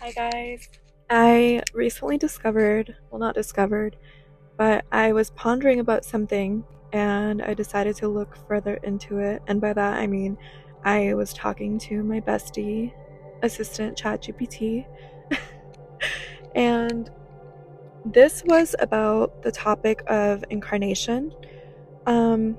Hi guys. I recently not discovered, but I was pondering about something and I decided to look further into it. And by that I mean I was talking to my bestie assistant ChatGPT and this was about the topic of incarnation. Um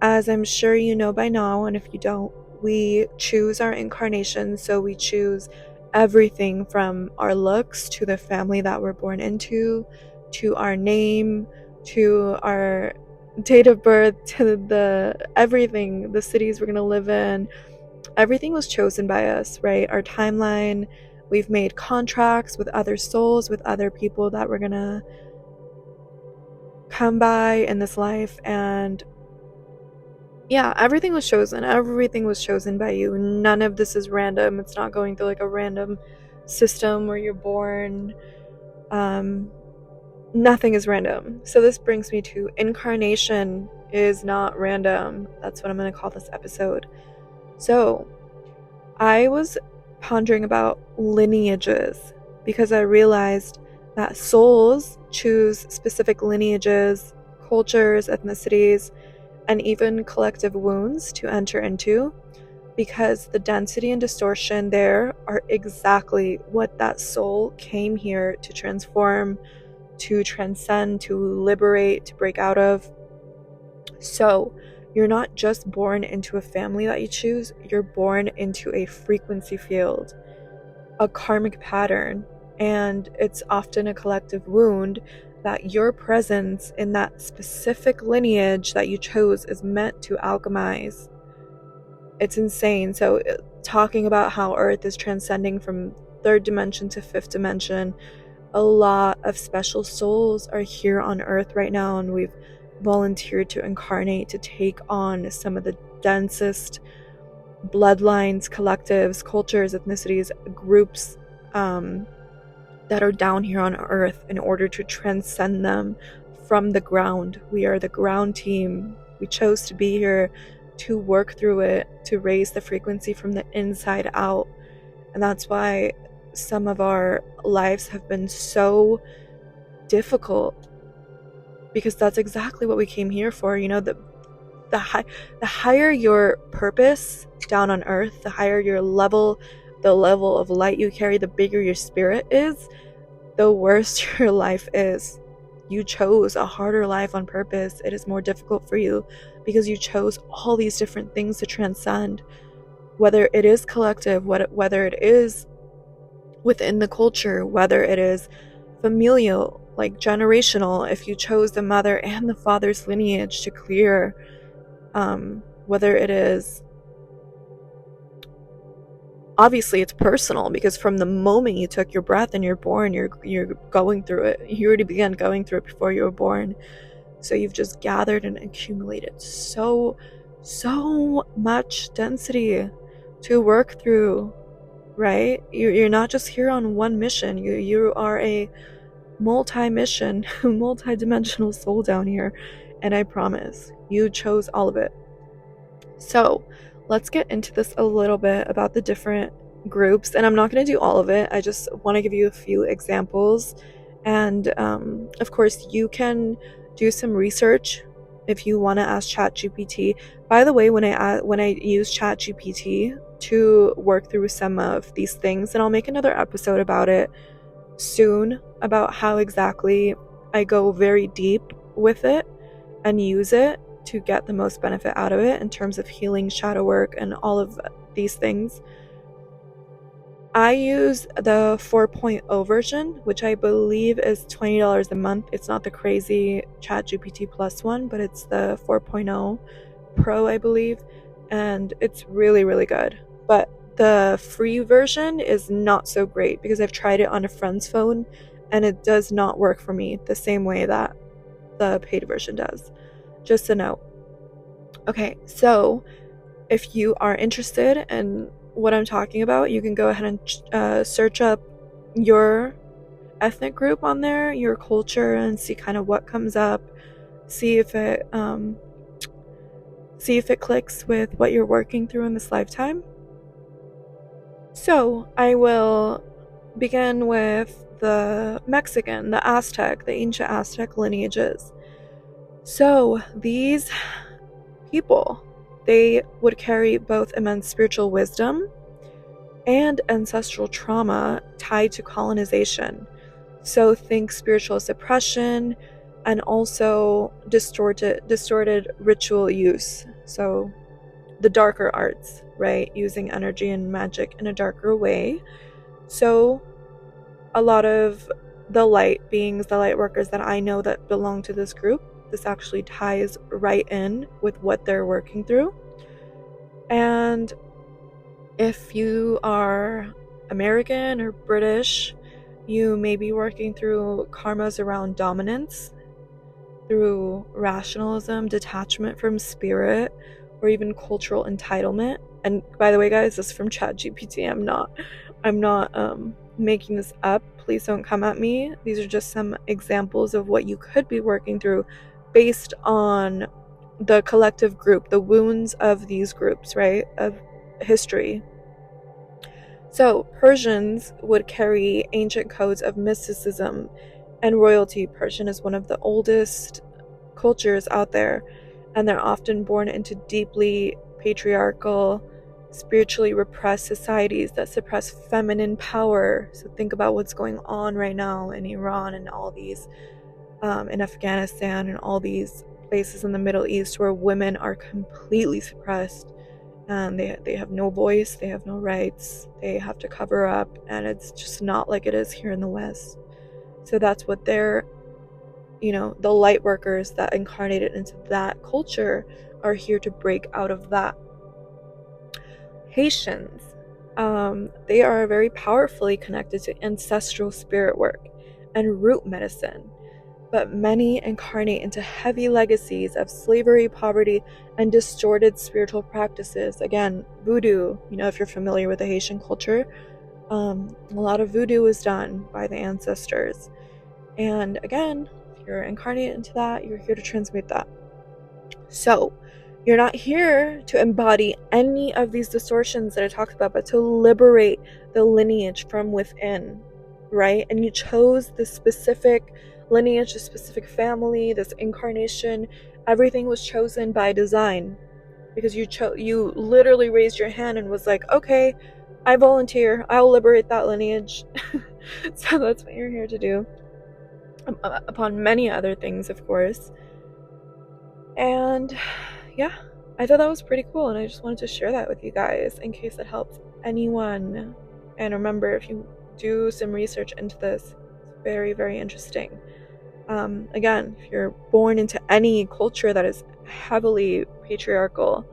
as I'm sure you know by now, and if you don't, we choose our incarnation. So we choose everything from our looks to the family that we're born into, to our name, to our date of birth, to the everything, the cities we're going to live in. Everything was chosen by us, right? Our timeline. We've made contracts with other souls, with other people that we're going to come by in this life, and yeah, everything was chosen. Everything was chosen by you. None of this is random. It's not going through like a random system where you're born. Um, Nothing is random. So this brings me to incarnation is not random. That's what I'm going to call this episode. So I was pondering about lineages because I realized that souls choose specific lineages, cultures, ethnicities, and even collective wounds to enter into, because the density and distortion there are exactly what that soul came here to transform, to transcend, to liberate, to break out of. So you're not just born into a family that you choose, you're born into a frequency field, a karmic pattern, and it's often a collective wound that your presence in that specific lineage that you chose is meant to alchemize. It's insane. So, talking about how Earth is transcending from third dimension to fifth dimension, a lot of special souls are here on Earth right now, and we've volunteered to incarnate to take on some of the densest bloodlines, collectives, cultures, ethnicities, groups that are down here on Earth in order to transcend them from the ground. We are the ground team. We chose to be here to work through it, to raise the frequency from the inside out. And that's why some of our lives have been so difficult, because that's exactly what we came here for. You know, the higher your purpose down on Earth, the higher your level, the level of light you carry, the bigger your spirit is, the worse your life is. You chose a harder life on purpose. It is more difficult for you because you chose all these different things to transcend, whether it is collective, whether it is within the culture, whether it is familial, like generational, if you chose the mother and the father's lineage to clear, whether it is, obviously it's personal, because from the moment you took your breath and you're born, you're going through it. You already began going through it before you were born. So you've just gathered and accumulated so much density to work through, right? You're not just here on one mission. You are a multi-mission, multi-dimensional soul down here, and I promise you chose all of it. So let's get into this a little bit about the different groups, and I'm not going to do all of it. I just want to give you a few examples, and of course you can do some research if you want to ask ChatGPT. By the way, when I use ChatGPT to work through some of these things, and I'll make another episode about it soon, about how exactly I go very deep with it and use it to get the most benefit out of it in terms of healing, shadow work, and all of these things. I use the 4.0 version, which I believe is $20 a month. It's not the crazy ChatGPT Plus one, but it's the 4.0 Pro, I believe, and it's really, really good. But the free version is not so great because I've tried it on a friend's phone and it does not work for me the same way that the paid version does. Just a note. Okay, so if you are interested in what I'm talking about, you can go ahead and search up your ethnic group on there, your culture, and see kind of what comes up. See if it clicks with what you're working through in this lifetime. So I will begin with the Mexican, the Aztec, the ancient Aztec lineages. So these people, they would carry both immense spiritual wisdom and ancestral trauma tied to colonization. So think spiritual suppression and also distorted ritual use. So the darker arts, right? Using energy and magic in a darker way. So a lot of the light beings, the light workers that I know that belong to this group, this actually ties right in with what they're working through. And if you are American or British, you may be working through karmas around dominance, through rationalism, detachment from spirit, or even cultural entitlement. And by the way, guys, this is from ChatGPT. I'm not making this up. Please don't come at me. These are just some examples of what you could be working through based on the collective group, the wounds of these groups, right? Of history. So Persians would carry ancient codes of mysticism and royalty. Persian is one of the oldest cultures out there, and they're often born into deeply patriarchal, spiritually repressed societies that suppress feminine power. So think about what's going on right now in Iran and all these, in Afghanistan and all these places in the Middle East where women are completely suppressed. And they have no voice, they have no rights, they have to cover up, and it's just not like it is here in the West. So that's what they're, the light workers that incarnated into that culture are here to break out of that. Haitians, they are very powerfully connected to ancestral spirit work and root medicine, but many incarnate into heavy legacies of slavery, poverty, and distorted spiritual practices. Again, voodoo, if you're familiar with the Haitian culture, a lot of voodoo is done by the ancestors. And again, if you're incarnated into that, you're here to transmute that. So, you're not here to embody any of these distortions that I talked about, but to liberate the lineage from within, right? And you chose this specific lineage, this specific family, this incarnation. Everything was chosen by design, because you literally raised your hand and was like, okay, I volunteer, I'll liberate that lineage. So that's what you're here to do, upon many other things, of course. And yeah, I thought that was pretty cool, and I just wanted to share that with you guys in case it helps anyone. And remember, if you do some research into this, it's very, very interesting. Again, if you're born into any culture that is heavily patriarchal,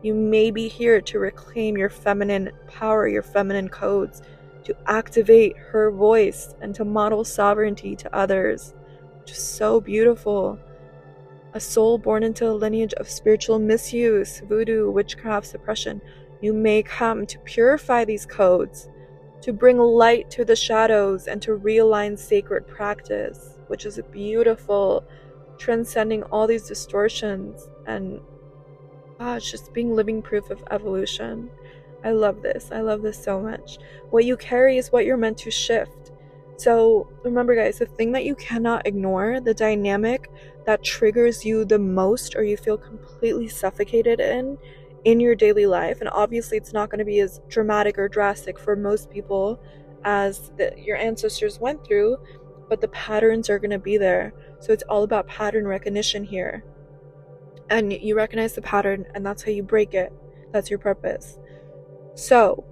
you may be here to reclaim your feminine power, your feminine codes, to activate her voice and to model sovereignty to others, which is so beautiful. A soul born into a lineage of spiritual misuse, voodoo, witchcraft, suppression, you may come to purify these codes, to bring light to the shadows, and to realign sacred practice, which is beautiful, transcending all these distortions. And it's just being living proof of evolution. I love this. I love this so much. What you carry is what you're meant to shift. So remember, guys, the thing that you cannot ignore, the dynamic that triggers you the most, or you feel completely suffocated in your daily life, and obviously it's not going to be as dramatic or drastic for most people as your ancestors went through, but the patterns are going to be there. So it's all about pattern recognition here, and you recognize the pattern, and that's how you break it. That's your purpose. So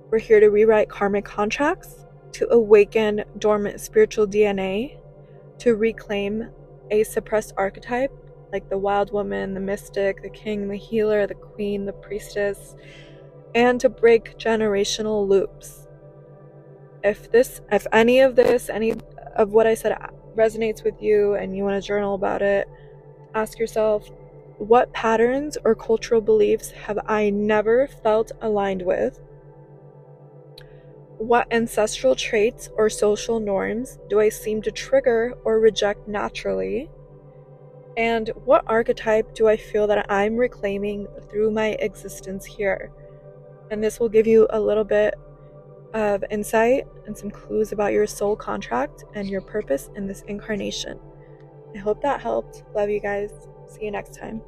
we're here to rewrite karmic contracts, to awaken dormant spiritual DNA, to reclaim a suppressed archetype like the wild woman, the mystic, the king, the healer, the queen, the priestess, and to break generational loops. If any of what I said resonates with you and you want to journal about it, ask yourself, what patterns or cultural beliefs have I never felt aligned with? What ancestral traits or social norms do I seem to trigger or reject naturally? And what archetype do I feel that I'm reclaiming through my existence here? And this will give you a little bit of insight and some clues about your soul contract and your purpose in this incarnation. I hope that helped. Love you guys. See you next time.